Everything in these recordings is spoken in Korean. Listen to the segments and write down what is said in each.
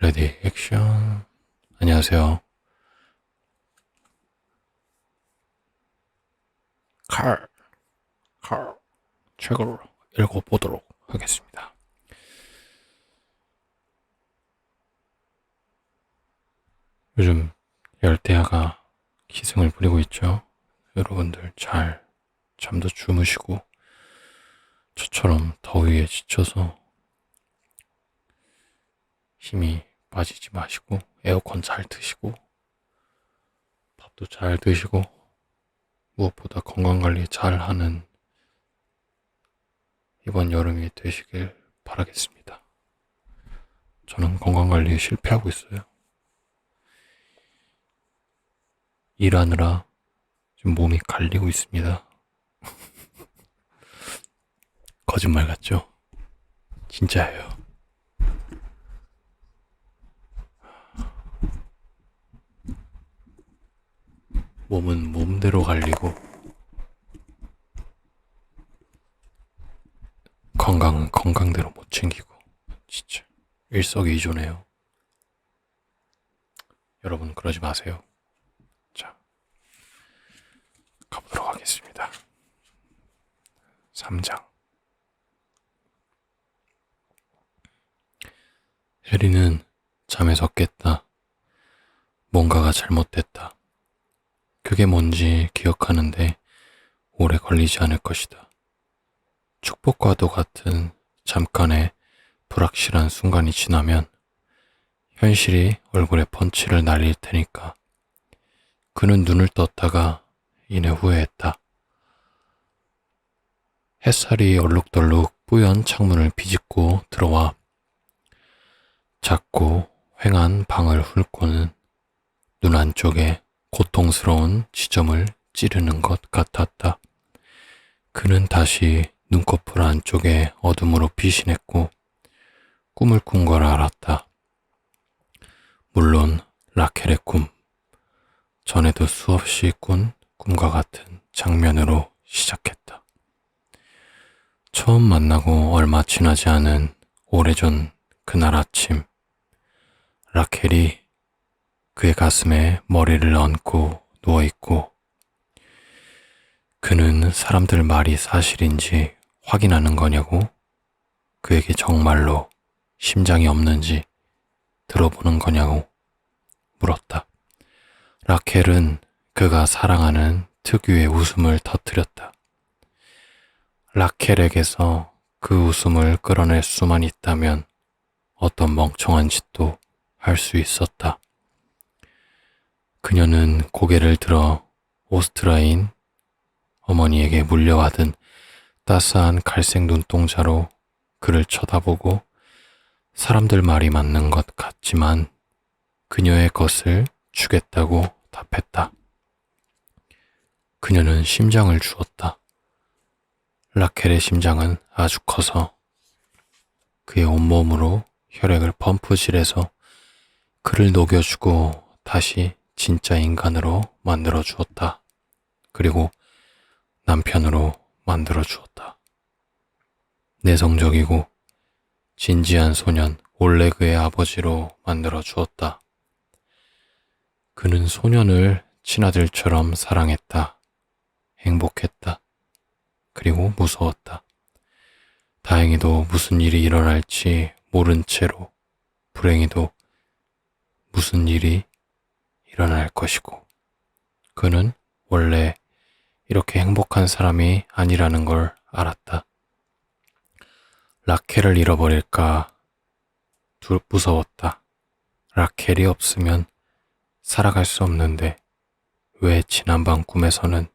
레디 액션. 안녕하세요. 칼 책을 읽어보도록 하겠습니다. 요즘 열대야가 기승을 부리고 있죠. 여러분들 잘 잠도 주무시고 저처럼 더위에 지쳐서 힘이 빠지지 마시고 에어컨 잘 드시고 밥도 잘 드시고 무엇보다 건강관리 잘 하는 이번 여름이 되시길 바라겠습니다. 저는 건강관리에 실패하고 있어요. 일하느라 지금 몸이 갈리고 있습니다. 거짓말 같죠? 진짜예요. 몸은 몸대로 갈리고 건강은 건강대로 못 챙기고 진짜 일석이조네요. 여러분 그러지 마세요. 자, 가보도록 하겠습니다. 3장. 해리는 잠에서 깼다. 뭔가가 잘못됐다. 그게 뭔지 기억하는데 오래 걸리지 않을 것이다. 축복과도 같은 잠깐의 불확실한 순간이 지나면 현실이 얼굴에 펀치를 날릴 테니까. 그는 눈을 떴다가 이내 후회했다. 햇살이 얼룩덜룩 뿌연 창문을 비집고 들어와 작고 휑한 방을 훑고는 눈 안쪽에 고통스러운 지점을 찌르는 것 같았다. 그는 다시 눈꺼풀 안쪽에 어둠으로 피신했고 꿈을 꾼 걸 알았다. 물론 라켈의 꿈, 전에도 수없이 꾼 꿈과 같은 장면으로 시작했다. 처음 만나고 얼마 지나지 않은 오래전 그날 아침, 라켈이 그의 가슴에 머리를 얹고 누워있고 그는 사람들 말이 사실인지 확인하는 거냐고 그에게 정말로 심장이 없는지 들어보는 거냐고 물었다. 라켈은 그가 사랑하는 특유의 웃음을 터뜨렸다. 라켈에게서 그 웃음을 끌어낼 수만 있다면 어떤 멍청한 짓도 할 수 있었다. 그녀는 고개를 들어 오스트라인 어머니에게 물려받은 따스한 갈색 눈동자로 그를 쳐다보고 사람들 말이 맞는 것 같지만 그녀의 것을 주겠다고 답했다. 그녀는 심장을 주었다. 라켈의 심장은 아주 커서 그의 온몸으로 혈액을 펌프질해서 그를 녹여주고 다시 진짜 인간으로 만들어 주었다. 그리고 남편으로 만들어 주었다. 내성적이고 진지한 소년 올레그의 아버지로 만들어 주었다. 그는 소년을 친아들처럼 사랑했다. 행복했다. 그리고 무서웠다. 다행히도 무슨 일이 일어날지 모른 채로 불행히도 무슨 일이 일어날 것이고 그는 원래 이렇게 행복한 사람이 아니라는 걸 알았다. 라켈을 잃어버릴까 무서웠다. 라켈이 없으면 살아갈 수 없는데 왜 지난밤 꿈에서는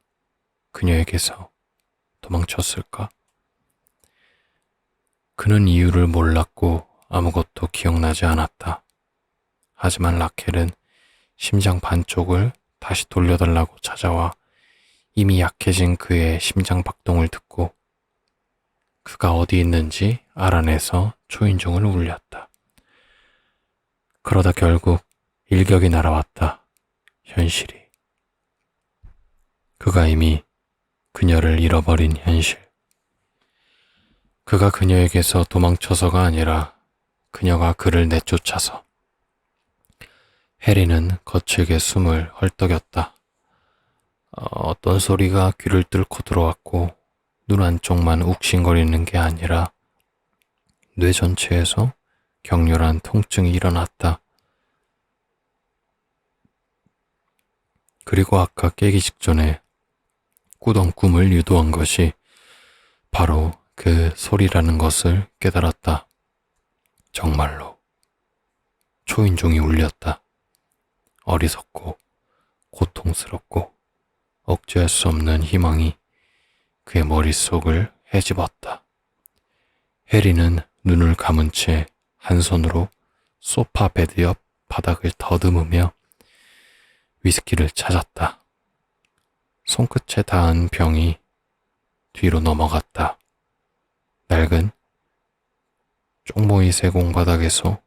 그녀에게서 도망쳤을까? 그는 이유를 몰랐고 아무것도 기억나지 않았다. 하지만 라켈은 심장 반쪽을 다시 돌려달라고 찾아와 이미 약해진 그의 심장 박동을 듣고 그가 어디 있는지 알아내서 초인종을 울렸다. 그러다 결국 일격이 날아왔다. 현실이. 그가 이미 그녀를 잃어버린 현실. 그가 그녀에게서 도망쳐서가 아니라 그녀가 그를 내쫓아서 해리는 거칠게 숨을 헐떡였다. 어떤 소리가 귀를 뚫고 들어왔고 눈 한쪽만 욱신거리는 게 아니라 뇌 전체에서 격렬한 통증이 일어났다. 그리고 아까 깨기 직전에 꾸던 꿈을 유도한 것이 바로 그 소리라는 것을 깨달았다. 정말로 초인종이 울렸다. 어리석고 고통스럽고 억제할 수 없는 희망이 그의 머릿속을 헤집었다. 해리는 눈을 감은 채 한 손으로 소파 베드 옆 바닥을 더듬으며 위스키를 찾았다. 손끝에 닿은 병이 뒤로 넘어갔다. 낡은 쪽모이 세공 바닥에서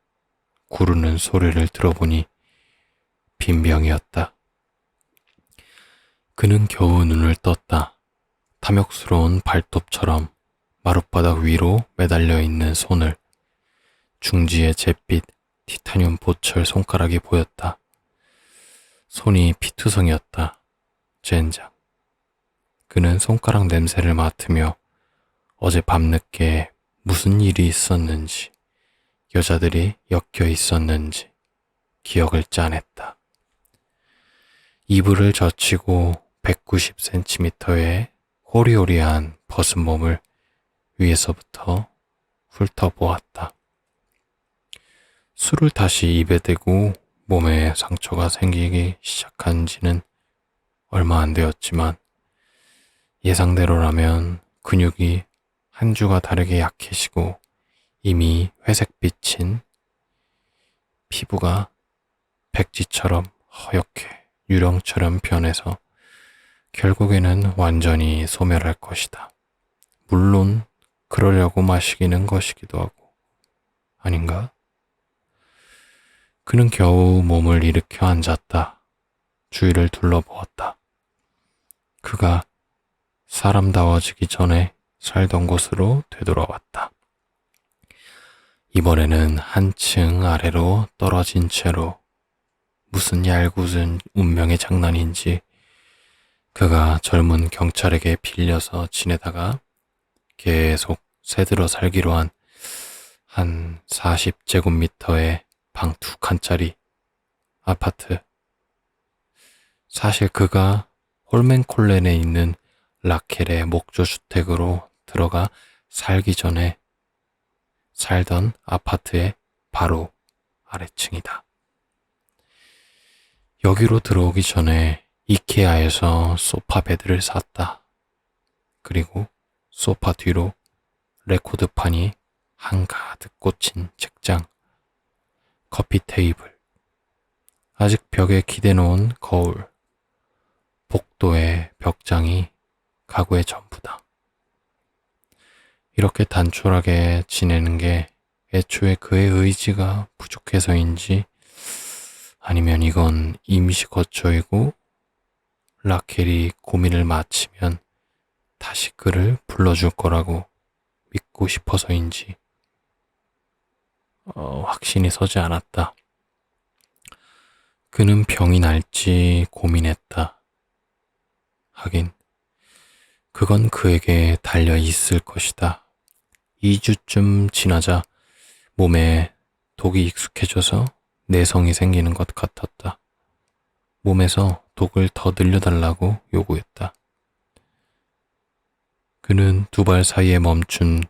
구르는 소리를 들어보니 빈 병이었다. 그는 겨우 눈을 떴다. 탐욕스러운 발톱처럼 마룻바닥 위로 매달려 있는 손을 중지의 잿빛 티타늄 보철 손가락이 보였다. 손이 피투성이었다. 젠장. 그는 손가락 냄새를 맡으며 어제 밤늦게 무슨 일이 있었는지, 여자들이 엮여 있었는지 기억을 짜냈다. 이불을 젖히고 190cm의 호리호리한 벗은 몸을 위에서부터 훑어보았다. 술을 다시 입에 대고 몸에 상처가 생기기 시작한 지는 얼마 안 되었지만 예상대로라면 근육이 한 주가 다르게 약해지고 이미 회색빛인 피부가 백지처럼 허옇게 유령처럼 변해서 결국에는 완전히 소멸할 것이다. 물론 그러려고 마시기는 것이기도 하고 아닌가? 그는 겨우 몸을 일으켜 앉았다. 주위를 둘러보았다. 그가 사람다워지기 전에 살던 곳으로 되돌아왔다. 이번에는 한층 아래로 떨어진 채로 무슨 얄궂은 운명의 장난인지 그가 젊은 경찰에게 빌려서 지내다가 계속 새들어 살기로 한 40제곱미터의 방 2칸짜리 아파트. 사실 그가 홀맨콜렌에 있는 라켈의 목조주택으로 들어가 살기 전에 살던 아파트의 바로 아래층이다. 여기로 들어오기 전에 이케아에서 소파 베드를 샀다. 그리고 소파 뒤로 레코드판이 한가득 꽂힌 책장, 커피 테이블, 아직 벽에 기대놓은 거울, 복도의 벽장이 가구의 전부다. 이렇게 단촐하게 지내는 게 애초에 그의 의지가 부족해서인지 아니면 이건 임시 거처이고 라켈이 고민을 마치면 다시 그를 불러줄 거라고 믿고 싶어서인지 확신이 서지 않았다. 그는 병이 날지 고민했다. 하긴 그건 그에게 달려 있을 것이다. 2주쯤 지나자 몸에 독이 익숙해져서 내성이 생기는 것 같았다. 몸에서 독을 더 늘려달라고 요구했다. 그는 두 발 사이에 멈춘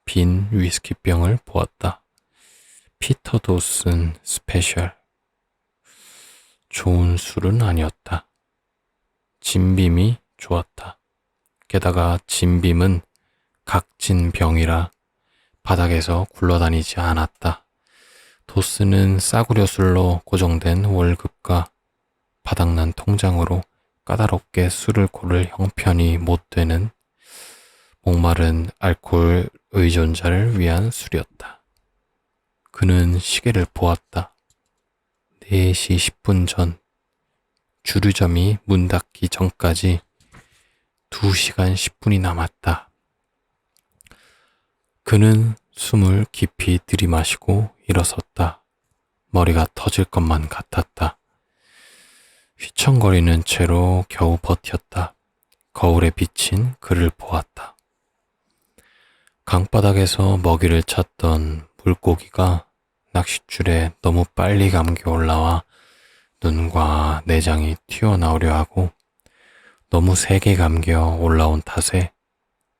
빈 위스키병을 보았다. 피터 도슨 스페셜. 좋은 술은 아니었다. 진빔이 좋았다. 게다가 진빔은 각진 병이라 바닥에서 굴러다니지 않았다. 도스는 싸구려 술로 고정된 월급과 바닥난 통장으로 까다롭게 술을 고를 형편이 못 되는 목마른 알코올 의존자를 위한 술이었다. 그는 시계를 보았다. 4시 10분 전, 주류점이 문 닫기 전까지 2시간 10분이 남았다. 그는 숨을 깊이 들이마시고 일어섰다. 머리가 터질 것만 같았다. 휘청거리는 채로 겨우 버텼다. 거울에 비친 그를 보았다. 강바닥에서 먹이를 찾던 물고기가 낚싯줄에 너무 빨리 감겨 올라와 눈과 내장이 튀어나오려 하고 너무 세게 감겨 올라온 탓에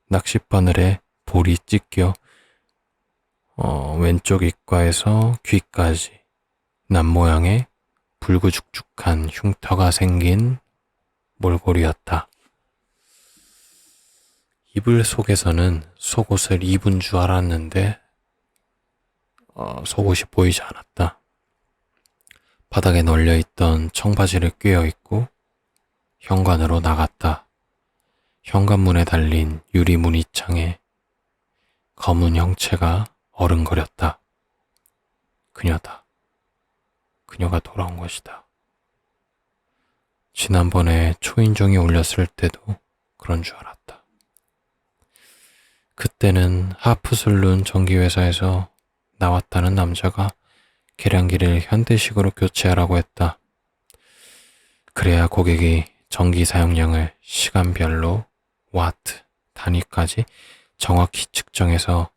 낚싯바늘에 볼이 찢겨 왼쪽 입가에서 귀까지 남 모양의 불구죽죽한 흉터가 생긴 몰골이었다. 이불 속에서는 속옷을 입은 줄 알았는데 속옷이 보이지 않았다. 바닥에 널려있던 청바지를 꿰어입고 현관으로 나갔다. 현관문에 달린 유리 문이창에 검은 형체가 어른거렸다. 그녀다. 그녀가 돌아온 것이다. 지난번에 초인종이 울렸을 때도 그런 줄 알았다. 그때는 하프슬룬 전기회사에서 나왔다는 남자가 계량기를 현대식으로 교체하라고 했다. 그래야 고객이 전기 사용량을 시간별로 와트 단위까지 정확히 측정해서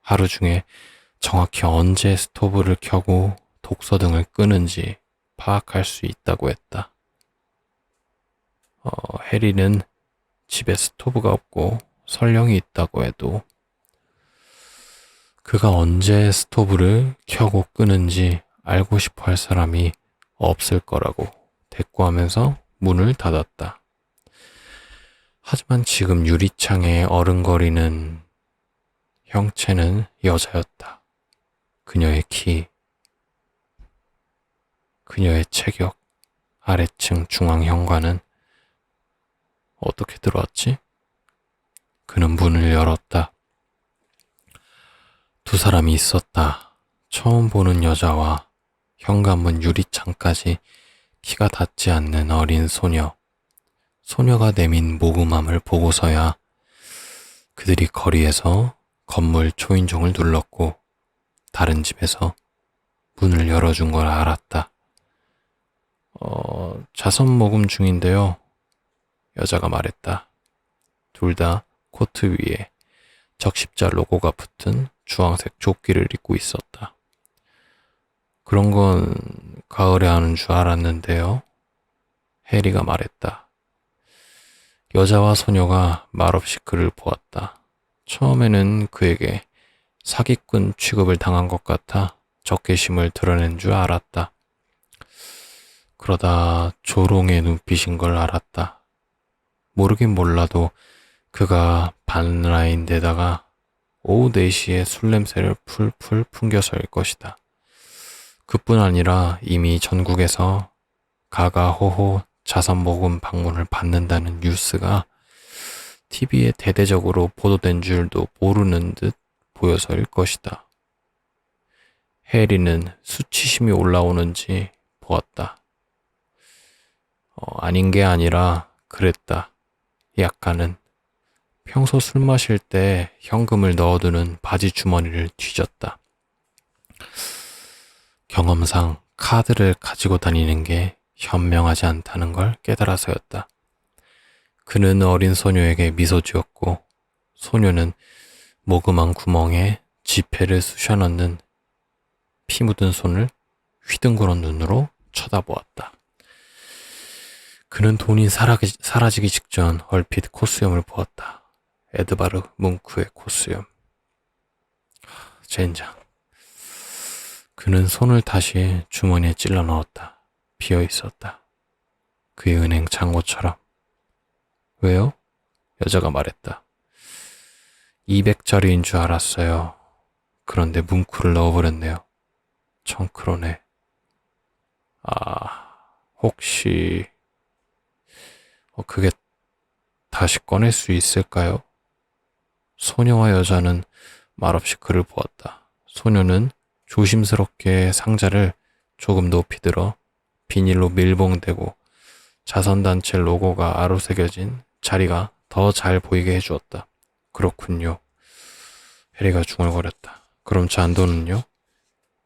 하루 중에 정확히 언제 스토브를 켜고 독서등을 끄는지 파악할 수 있다고 했다. 해리는 집에 스토브가 없고 설령이 있다고 해도 그가 언제 스토브를 켜고 끄는지 알고 싶어 할 사람이 없을 거라고 대꾸하면서 문을 닫았다. 하지만 지금 유리창에 어른거리는 형체는 여자였다. 그녀의 키, 그녀의 체격, 아래층 중앙 현관은 어떻게 들어왔지? 그는 문을 열었다. 두 사람이 있었다. 처음 보는 여자와 현관문 유리창까지 키가 닿지 않는 어린 소녀. 소녀가 내민 모금함을 보고서야 그들이 거리에서 건물 초인종을 눌렀고 다른 집에서 문을 열어준 걸 알았다. 자선 모금 중인데요. 여자가 말했다. 둘 다 코트 위에 적십자 로고가 붙은 주황색 조끼를 입고 있었다. 그런 건 가을에 하는 줄 알았는데요. 해리가 말했다. 여자와 소녀가 말없이 그를 보았다. 처음에는 그에게 사기꾼 취급을 당한 것 같아 적개심을 드러낸 줄 알았다. 그러다 조롱의 눈빛인 걸 알았다. 모르긴 몰라도 그가 반라인데다가 오후 4시에 술 냄새를 풀풀 풍겨서일 것이다. 그뿐 아니라 이미 전국에서 가가호호 자선모금 방문을 받는다는 뉴스가 TV에 대대적으로 보도된 줄도 모르는 듯 보여서일 것이다. 해리는 수치심이 올라오는지 보았다. 아닌 게 아니라 그랬다. 약간은 평소 술 마실 때 현금을 넣어두는 바지 주머니를 뒤졌다. 경험상 카드를 가지고 다니는 게 현명하지 않다는 걸 깨달아서였다. 그는 어린 소녀에게 미소 지었고 소녀는 모금한 구멍에 지폐를 쑤셔 넣는 피 묻은 손을 휘둥그런 눈으로 쳐다보았다. 그는 돈이 사라지기 직전 얼핏 코수염을 보았다. 에드바르 뭉크의 코수염. 젠장. 그는 손을 다시 주머니에 찔러 넣었다. 비어 있었다. 그의 은행 잔고처럼. 왜요? 여자가 말했다. 200짜리인 줄 알았어요. 그런데 뭉크를 넣어버렸네요. 1000크로네. 혹시 그게 다시 꺼낼 수 있을까요? 소녀와 여자는 말없이 그를 보았다. 소녀는 조심스럽게 상자를 조금 높이 들어 비닐로 밀봉되고 자선단체 로고가 아로새겨진 자리가 더 잘 보이게 해주었다. 그렇군요. 해리가 중얼거렸다. 그럼 잔돈은요?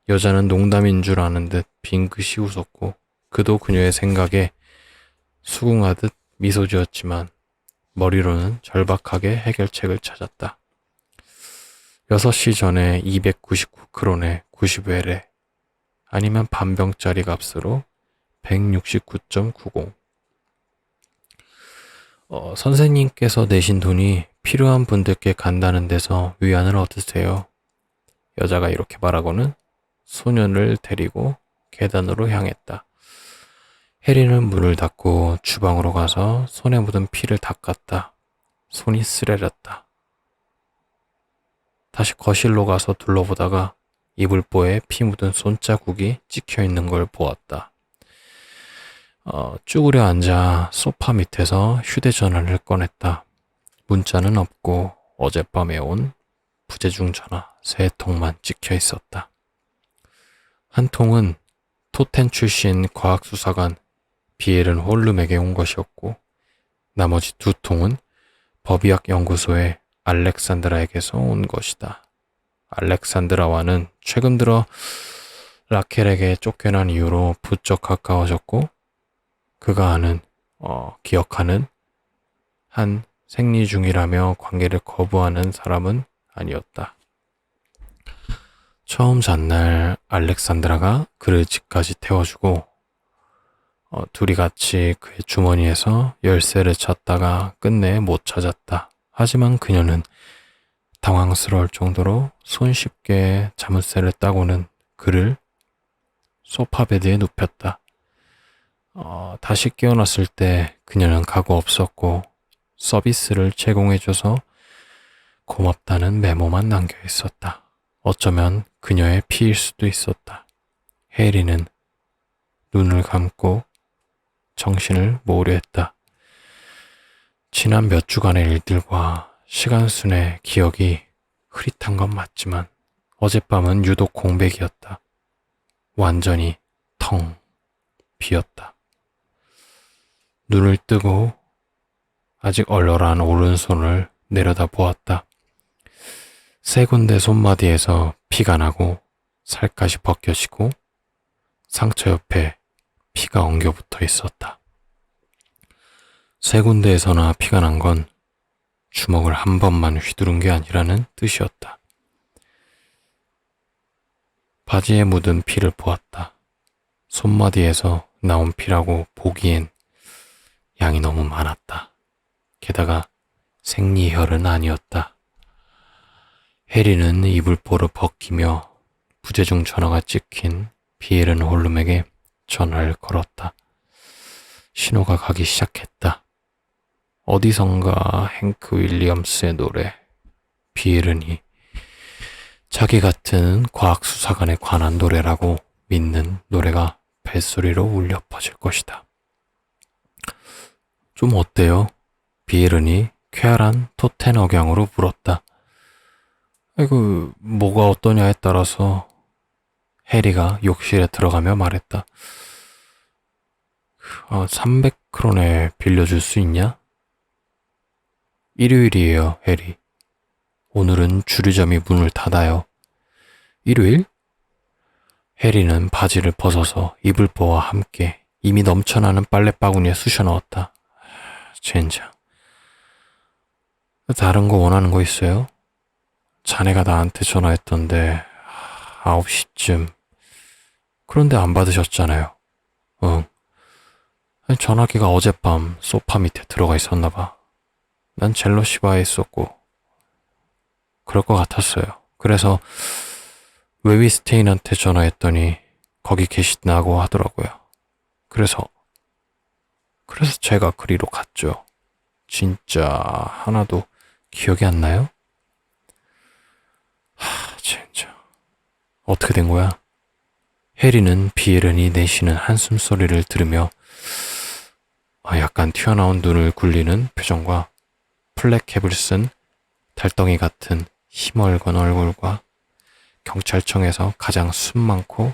여자는 농담인 줄 아는 듯 빙긋이 웃었고 그도 그녀의 생각에 수긍하듯 미소 지었지만 머리로는 절박하게 해결책을 찾았다. 6시 전에 299크론에 90회래 아니면 반병짜리 값으로 169.90. 선생님께서 내신 돈이 필요한 분들께 간다는 데서 위안을 얻으세요. 여자가 이렇게 말하고는 소년을 데리고 계단으로 향했다. 해리는 문을 닫고 주방으로 가서 손에 묻은 피를 닦았다. 손이 쓰레렸다. 다시 거실로 가서 둘러보다가 이불보에 피 묻은 손자국이 찍혀 있는 걸 보았다. 쭈그려 앉아 소파 밑에서 휴대전화를 꺼냈다. 문자는 없고 어젯밤에 온 부재중 전화 3통만 찍혀 있었다. 한 통은 토텐 출신 과학수사관 비에른 홀름에게 온 것이었고 나머지 2통은 법의학 연구소의 알렉산드라에게서 온 것이다. 알렉산드라와는 최근 들어 라켈에게 쫓겨난 이후로 부쩍 가까워졌고 그가 기억하는 한 생리 중이라며 관계를 거부하는 사람은 아니었다. 처음 잔날 알렉산드라가 그를 집까지 태워주고 둘이 같이 그의 주머니에서 열쇠를 찾다가 끝내 못 찾았다. 하지만 그녀는 당황스러울 정도로 손쉽게 자물쇠를 따고는 그를 소파 베드에 눕혔다. 다시 깨어났을 때 그녀는 각오 없었고 서비스를 제공해줘서 고맙다는 메모만 남겨 있었다. 어쩌면 그녀의 피일 수도 있었다. 해리는 눈을 감고 정신을 모으려 했다. 지난 몇 주간의 일들과 시간순의 기억이 흐릿한 건 맞지만 어젯밤은 유독 공백이었다. 완전히 텅 비었다. 눈을 뜨고 아직 얼얼한 오른손을 내려다 보았다. 3군데 손마디에서 피가 나고 살갗이 벗겨지고 상처 옆에 피가 엉겨 붙어 있었다. 3군데에서나 피가 난 건 주먹을 한 번만 휘두른 게 아니라는 뜻이었다. 바지에 묻은 피를 보았다. 손마디에서 나온 피라고 보기엔 양이 너무 많았다. 게다가 생리혈은 아니었다. 해리는 이불보를 벗기며 부재중 전화가 찍힌 비에른 홀름에게 전화를 걸었다. 신호가 가기 시작했다. 어디선가 행크 윌리엄스의 노래. 비에른이 자기 같은 과학수사관에 관한 노래라고 믿는 노래가 벨소리로 울려 퍼질 것이다. 좀 어때요? 비에른이 쾌활한 토텐 억양으로 물었다. 아이고, 뭐가 어떠냐에 따라서 해리가 욕실에 들어가며 말했다. 300크론에 빌려줄 수 있냐? 일요일이에요, 해리. 오늘은 주류점이 문을 닫아요. 일요일? 해리는 바지를 벗어서 이불보와 함께 이미 넘쳐나는 빨랫바구니에 쑤셔 넣었다. 젠장. 다른 거 원하는 거 있어요? 자네가 나한테 전화했던데 9시쯤. 그런데 안 받으셨잖아요. 응. 전화기가 어젯밤 소파 밑에 들어가 있었나 봐. 난 젤러시바에 있었고 그럴 것 같았어요. 그래서 웨비스테인한테 전화했더니 거기 계시다고 하더라고요. 그래서 제가 그리로 갔죠. 진짜 하나도 기억이 안 나요? 진짜 어떻게 된 거야? 해리는 비에른이 내쉬는 한숨 소리를 들으며 약간 튀어나온 눈을 굴리는 표정과 플랫캡을 쓴 달덩이 같은 희멀건 얼굴과 경찰청에서 가장 숨 많고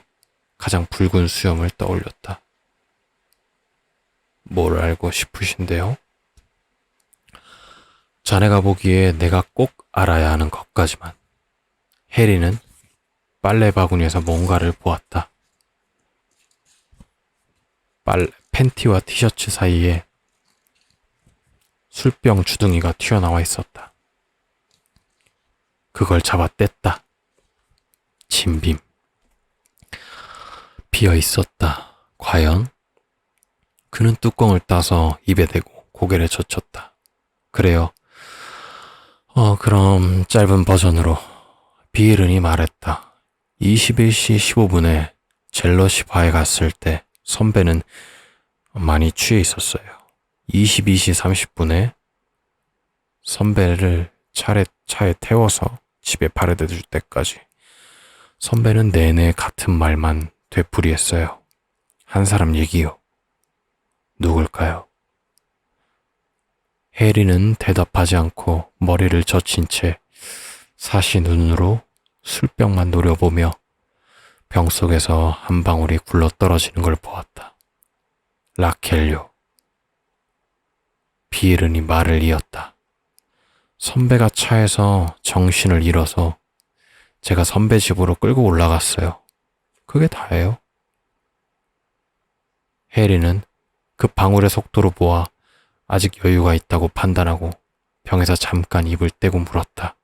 가장 붉은 수염을 떠올렸다. 뭘 알고 싶으신데요? 자네가 보기에 내가 꼭 알아야 하는 것까지만. 해리는 빨래 바구니에서 뭔가를 보았다. 팬티와 티셔츠 사이에 술병 주둥이가 튀어나와 있었다. 그걸 잡아 뗐다. 진빔. 비어 있었다. 과연? 그는 뚜껑을 따서 입에 대고 고개를 젖혔다. 그래요. 그럼 짧은 버전으로. 비에른이 말했다. 21시 15분에 젤러시 바에 갔을 때 선배는 많이 취해 있었어요. 22시 30분에 선배를 차에 태워서 집에 바래다 줄 때까지 선배는 내내 같은 말만 되풀이했어요. 한 사람 얘기요. 누굴까요? 해리는 대답하지 않고 머리를 젖힌 채 사시 눈으로 술병만 노려보며 병 속에서 한 방울이 굴러떨어지는 걸 보았다. 라켈요. 비에른이 말을 이었다. 선배가 차에서 정신을 잃어서 제가 선배 집으로 끌고 올라갔어요. 그게 다예요. 해리는 그 방울의 속도로 보아 아직 여유가 있다고 판단하고 병에서 잠깐 입을 떼고 물었다.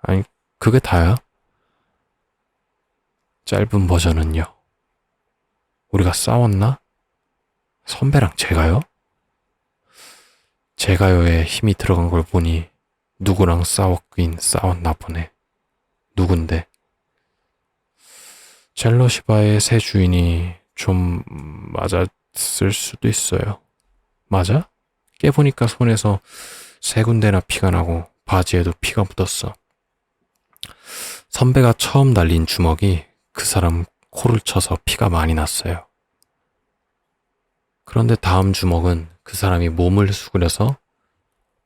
아니, 그게 다야? 짧은 버전은요. 우리가 싸웠나? 선배랑 제가요? 제가요에 힘이 들어간 걸 보니 누구랑 싸웠긴 싸웠나 보네. 누군데? 젤러시바의 새 주인이 좀 맞았을 수도 있어요. 맞아? 깨보니까 손에서 세 군데나 피가 나고 바지에도 피가 묻었어. 선배가 처음 날린 주먹이 그 사람 코를 쳐서 피가 많이 났어요. 그런데 다음 주먹은 그 사람이 몸을 수그려서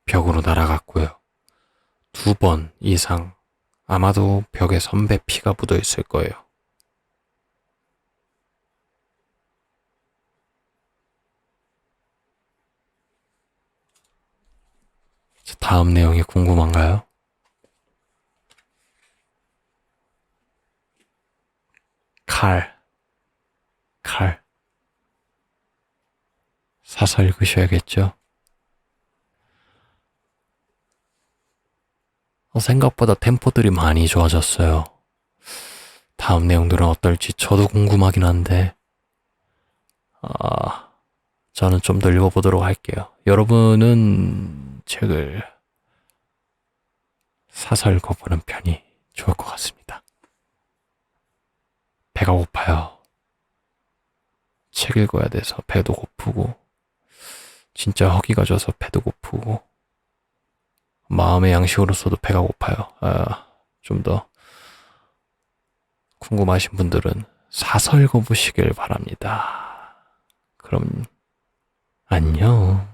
벽으로 날아갔고요. 2번 이상 아마도 벽에 선배 피가 묻어 있을 거예요. 다음 내용이 궁금한가요? 칼. 사서 읽으셔야겠죠? 생각보다 템포들이 많이 좋아졌어요. 다음 내용들은 어떨지 저도 궁금하긴 한데, 저는 좀 더 읽어보도록 할게요. 여러분은 책을 사서 읽어보는 편이 좋을 것 같습니다. 배가 고파요. 책 읽어야 돼서 배도 고프고, 진짜 허기가 져서 배도 고프고, 마음의 양식으로서도 배가 고파요. 좀 더 궁금하신 분들은 사서 읽어보시길 바랍니다. 그럼 안녕.